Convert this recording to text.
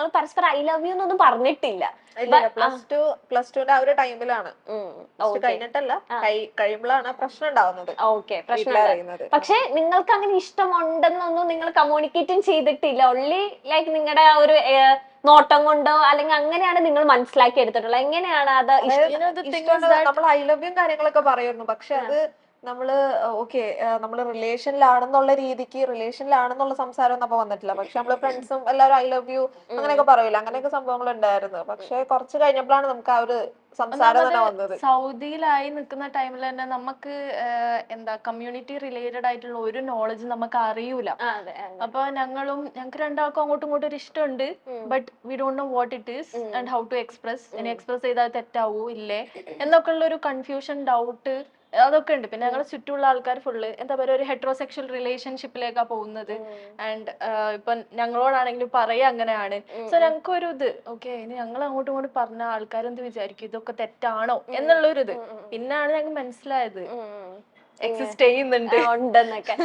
നിങ്ങൾ പരസ്പരം I love you എന്നൊന്നും പറഞ്ഞിട്ടില്ല. പ്ലസ് ടുന്റെ ആ ഒരു ടൈമിലാണ്, കഴിഞ്ഞിട്ടല്ല, കഴിയുമ്പോഴാണ് പ്രശ്നം ഉണ്ടാവുന്നത്. ഓക്കെ, പ്രശ്നം. പക്ഷെ നിങ്ങൾക്ക് അങ്ങനെ ഇഷ്ടമുണ്ടെന്നൊന്നും നിങ്ങൾ കമ്മ്യൂണിക്കേറ്റും ചെയ്തിട്ടില്ല. ഓൺലി ലൈക്ക് നിങ്ങളുടെ ആ ഒരു നോട്ടം കൊണ്ടോ അല്ലെങ്കിൽ അങ്ങനെയാണ് നിങ്ങൾ മനസ്സിലാക്കി എടുത്തിട്ടുള്ളത്. എങ്ങനെയാണ് അത്? നമ്മൾ ഐ ലവ് യു കാര്യങ്ങളൊക്കെ പറയുന്നു, പക്ഷെ അത് നമ്മള് ഓക്കെ നമ്മള് റിലേഷനിലാണെന്നുള്ള രീതിക്ക്, റിലേഷനിലാണെന്നുള്ള സംസാരം ഒന്നും അപ്പൊ വന്നിട്ടില്ല. പക്ഷെ നമ്മള് ഫ്രണ്ട്സും എല്ലാവരും ഐ ലവ് യു അങ്ങനെയൊക്കെ പറയില്ല, അങ്ങനെയൊക്കെ സംഭവങ്ങൾ ഉണ്ടായിരുന്നു. പക്ഷെ കുറച്ച് കഴിഞ്ഞപ്പോഴാണ് നമുക്ക് ആ ഒരു സംസാരം തന്നെ വന്നത്. സൗദിയിലായി നിൽക്കുന്ന ടൈമിൽ തന്നെ നമുക്ക് എന്താ കമ്മ്യൂണിറ്റി റിലേറ്റഡ് ആയിട്ടുള്ള ഒരു നോളജ് നമുക്ക് അറിയൂല. അപ്പൊ ഞങ്ങൾക്ക് രണ്ടാൾക്കും അങ്ങോട്ടും ഇങ്ങോട്ടും ഒരു ഇഷ്ടമുണ്ട്, but we don't know what it is and how to express. ഇനി എക്സ്പ്രസ് ചെയ്താൽ തെറ്റാവൂ ഇല്ലേ എന്നൊക്കെ ഉള്ള ഒരു കൺഫ്യൂഷൻ, ഡൗട്ട് അതൊക്കെ ഉണ്ട്. പിന്നെ ഞങ്ങളുടെ ചുറ്റുമുള്ള ആൾക്കാർ ഫുള്ള് എന്താ പറയുക, ഒരു ഹെട്രോസെക്ഷൽ റിലേഷൻഷിപ്പിലേക്കാണ് പോകുന്നത്. ആൻഡ് ഇപ്പൊ ഞങ്ങളോടാണെങ്കിലും പറയാ അങ്ങനെയാണ്. സോ ഞങ്ങൾക്ക് ഒരു ഇത് ഓക്കെ, ഇനി ഞങ്ങൾ അങ്ങോട്ടും ഇങ്ങോട്ടും പറഞ്ഞ ആൾക്കാരെന്ത് വിചാരിക്കും, ഇതൊക്കെ തെറ്റാണോ എന്നുള്ളൊരു ഇത്. പിന്നാണ് ഞങ്ങൾക്ക് മനസ്സിലായത് എക്സിസ്റ്റ് ചെയ്യുന്നുണ്ട് ഉണ്ടെന്നൊക്കെ.